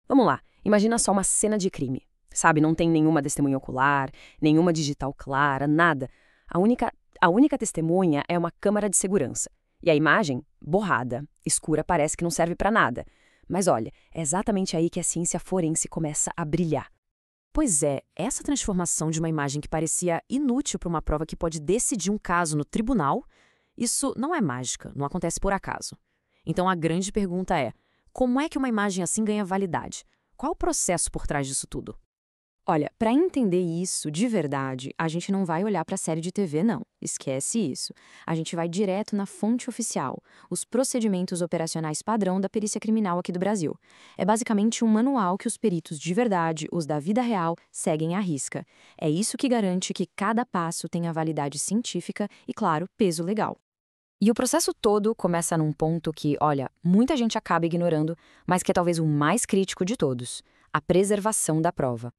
Vamos lá, imagina só uma cena de crime. Sabe, não tem nenhuma testemunha ocular, nenhuma digital clara, nada. A única, a única testemunha é uma câmera de segurança. E a imagem, borrada, escura, parece que não serve para nada. Mas olha, é exatamente aí que a ciência forense começa a brilhar. Pois é, essa transformação de uma imagem que parecia inútil para uma prova que pode decidir um caso no tribunal, isso não é mágica, não acontece por acaso. Então a grande pergunta é: como é que uma imagem assim ganha validade? Qual o processo por trás disso tudo? Olha, para entender isso de verdade, a gente não vai olhar para a série de TV, não. Esquece isso. A gente vai direto na fonte oficial, os procedimentos operacionais padrão da perícia criminal aqui do Brasil. É basicamente um manual que os peritos de verdade, os da vida real, seguem à risca. É isso que garante que cada passo tenha validade científica e, claro, peso legal. E o processo todo começa num ponto que, olha, muita gente acaba ignorando, mas que é talvez o mais crítico de todos: a preservação da prova.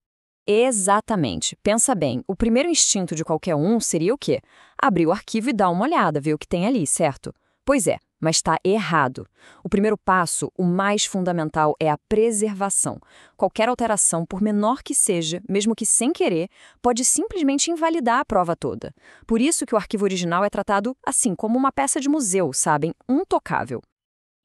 Exatamente. Pensa bem, o primeiro instinto de qualquer um seria o quê? Abrir o arquivo e dar uma olhada, ver o que tem ali, certo? Pois é, mas está errado. O primeiro passo, o mais fundamental, é a preservação. Qualquer alteração, por menor que seja, mesmo que sem querer, pode simplesmente invalidar a prova toda. Por isso que o arquivo original é tratado assim, como uma peça de museu, sabem? Intocável.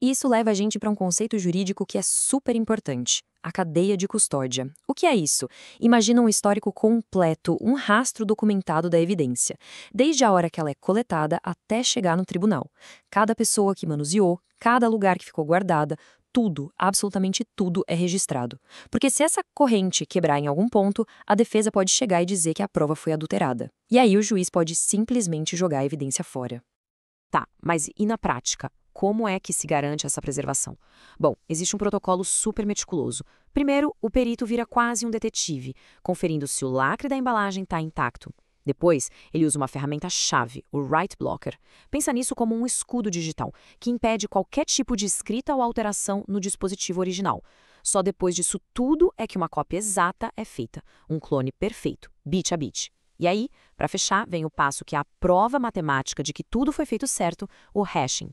Isso leva a gente para um conceito jurídico que é super importante: a cadeia de custódia. O que é isso? Imagina um histórico completo, um rastro documentado da evidência, desde a hora que ela é coletada até chegar no tribunal. Cada pessoa que manuseou, cada lugar que ficou guardada, tudo, absolutamente tudo é registrado. Porque se essa corrente quebrar em algum ponto, a defesa pode chegar e dizer que a prova foi adulterada. E aí o juiz pode simplesmente jogar a evidência fora. Tá, mas e na prática? Como é que se garante essa preservação? Bom, existe um protocolo super meticuloso. Primeiro, o perito vira quase um detetive, conferindo se o lacre da embalagem está intacto. Depois, ele usa uma ferramenta-chave, o Write Blocker. Pensa nisso como um escudo digital, que impede qualquer tipo de escrita ou alteração no dispositivo original. Só depois disso tudo é que uma cópia exata é feita, um clone perfeito, bit a bit. E aí, para fechar, vem o passo que é a prova matemática de que tudo foi feito certo, o hashing.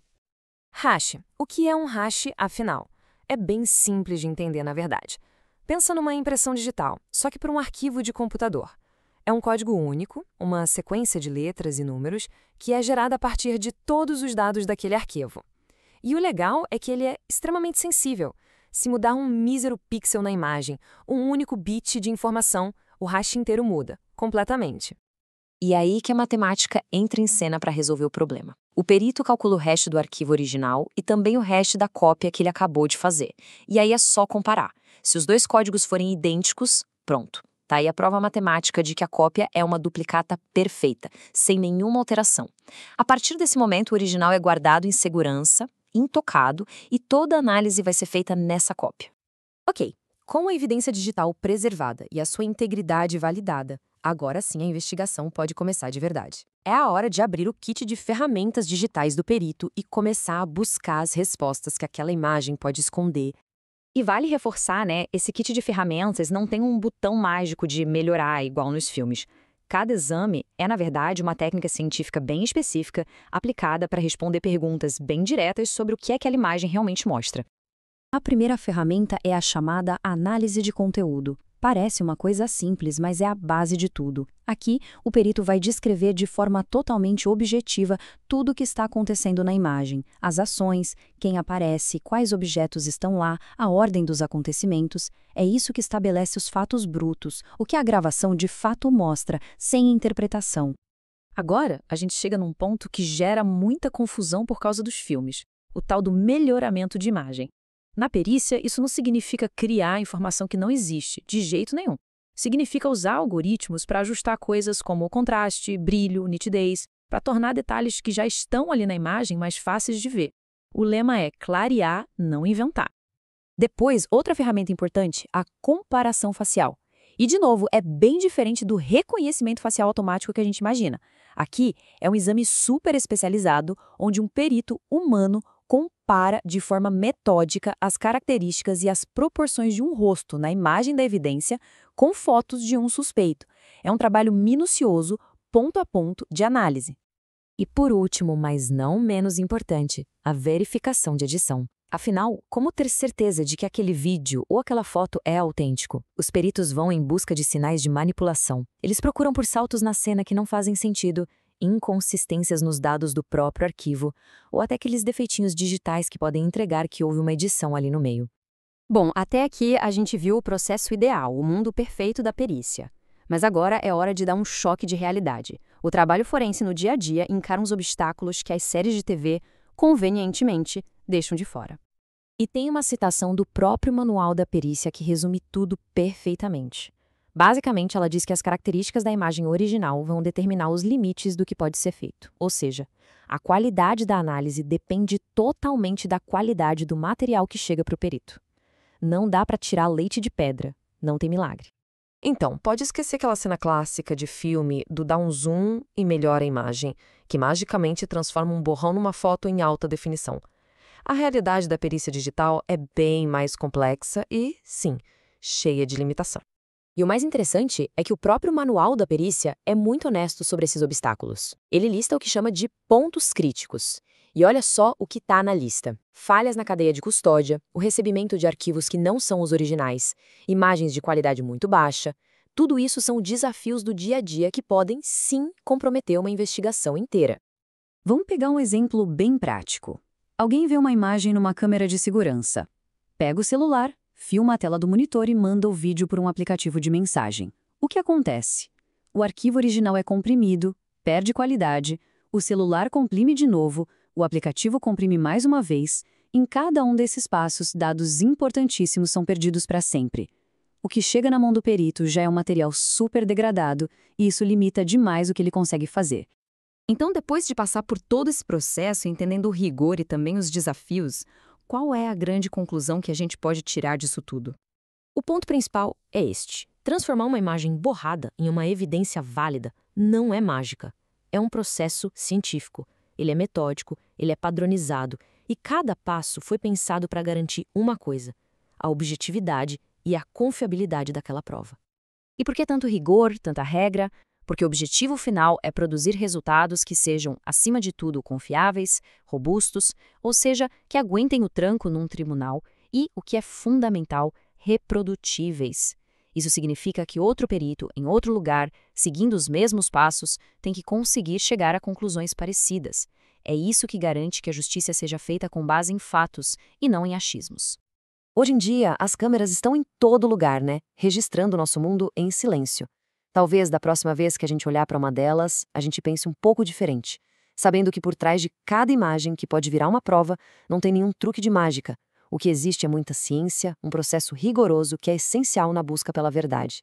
Hash. O que é um hash, afinal? É bem simples de entender, na verdade. Pensa numa impressão digital, só que para um arquivo de computador. É um código único, uma sequência de letras e números, que é gerada a partir de todos os dados daquele arquivo. E o legal é que ele é extremamente sensível. Se mudar um mísero pixel na imagem, um único bit de informação, o hash inteiro muda, completamente. E aí que a matemática entra em cena para resolver o problema. O perito calcula o hash do arquivo original e também o hash da cópia que ele acabou de fazer. E aí é só comparar. Se os dois códigos forem idênticos, pronto. Tá aí a prova matemática de que a cópia é uma duplicata perfeita, sem nenhuma alteração. A partir desse momento, o original é guardado em segurança, intocado, e toda a análise vai ser feita nessa cópia. Ok, com a evidência digital preservada e a sua integridade validada, agora sim a investigação pode começar de verdade. É a hora de abrir o kit de ferramentas digitais do perito e começar a buscar as respostas que aquela imagem pode esconder. E vale reforçar, né? Esse kit de ferramentas não tem um botão mágico de melhorar, igual nos filmes. Cada exame é, na verdade, uma técnica científica bem específica, aplicada para responder perguntas bem diretas sobre o que aquela imagem realmente mostra. A primeira ferramenta é a chamada análise de conteúdo. Parece uma coisa simples, mas é a base de tudo. Aqui, o perito vai descrever de forma totalmente objetiva tudo o que está acontecendo na imagem, as ações, quem aparece, quais objetos estão lá, a ordem dos acontecimentos. É isso que estabelece os fatos brutos, o que a gravação de fato mostra, sem interpretação. Agora, a gente chega num ponto que gera muita confusão por causa dos filmes, o tal do melhoramento de imagem. Na perícia, isso não significa criar informação que não existe, de jeito nenhum. Significa usar algoritmos para ajustar coisas como o contraste, brilho, nitidez, para tornar detalhes que já estão ali na imagem mais fáceis de ver. O lema é clarear, não inventar. Depois, outra ferramenta importante, a comparação facial. E, de novo, é bem diferente do reconhecimento facial automático que a gente imagina. Aqui é um exame super especializado, onde um perito humano compara de forma metódica as características e as proporções de um rosto na imagem da evidência com fotos de um suspeito. É um trabalho minucioso, ponto a ponto, de análise. E por último, mas não menos importante, a verificação de edição. Afinal, como ter certeza de que aquele vídeo ou aquela foto é autêntico? Os peritos vão em busca de sinais de manipulação. Eles procuram por saltos na cena que não fazem sentido, inconsistências nos dados do próprio arquivo, ou até aqueles defeitinhos digitais que podem entregar que houve uma edição ali no meio. Bom, até aqui a gente viu o processo ideal, o mundo perfeito da perícia. Mas agora é hora de dar um choque de realidade. O trabalho forense no dia a dia encara uns obstáculos que as séries de TV, convenientemente, deixam de fora. E tem uma citação do próprio manual da perícia que resume tudo perfeitamente. Basicamente, ela diz que as características da imagem original vão determinar os limites do que pode ser feito. Ou seja, a qualidade da análise depende totalmente da qualidade do material que chega para o perito. Não dá para tirar leite de pedra, não tem milagre. Então, pode esquecer aquela cena clássica de filme do dar um zoom e melhora a imagem, que magicamente transforma um borrão numa foto em alta definição. A realidade da perícia digital é bem mais complexa e, sim, cheia de limitação. E o mais interessante é que o próprio manual da perícia é muito honesto sobre esses obstáculos. Ele lista o que chama de pontos críticos. E olha só o que está na lista: falhas na cadeia de custódia, o recebimento de arquivos que não são os originais, imagens de qualidade muito baixa. Tudo isso são desafios do dia a dia que podem, sim, comprometer uma investigação inteira. Vamos pegar um exemplo bem prático. Alguém vê uma imagem numa câmera de segurança. Pega o celular, filma a tela do monitor e manda o vídeo por um aplicativo de mensagem. O que acontece? O arquivo original é comprimido, perde qualidade, o celular comprime de novo, o aplicativo comprime mais uma vez. Em cada um desses passos, dados importantíssimos são perdidos para sempre. O que chega na mão do perito já é um material super degradado e isso limita demais o que ele consegue fazer. Então, depois de passar por todo esse processo, entendendo o rigor e também os desafios, qual é a grande conclusão que a gente pode tirar disso tudo? O ponto principal é este: transformar uma imagem borrada em uma evidência válida não é mágica. É um processo científico. Ele é metódico, ele é padronizado e cada passo foi pensado para garantir uma coisa: a objetividade e a confiabilidade daquela prova. E por que tanto rigor, tanta regra? Porque o objetivo final é produzir resultados que sejam, acima de tudo, confiáveis, robustos, ou seja, que aguentem o tranco num tribunal e, o que é fundamental, reprodutíveis. Isso significa que outro perito, em outro lugar, seguindo os mesmos passos, tem que conseguir chegar a conclusões parecidas. É isso que garante que a justiça seja feita com base em fatos e não em achismos. Hoje em dia, as câmeras estão em todo lugar, né? Registrando nosso mundo em silêncio. Talvez, da próxima vez que a gente olhar para uma delas, a gente pense um pouco diferente, sabendo que por trás de cada imagem que pode virar uma prova, não tem nenhum truque de mágica. O que existe é muita ciência, um processo rigoroso que é essencial na busca pela verdade.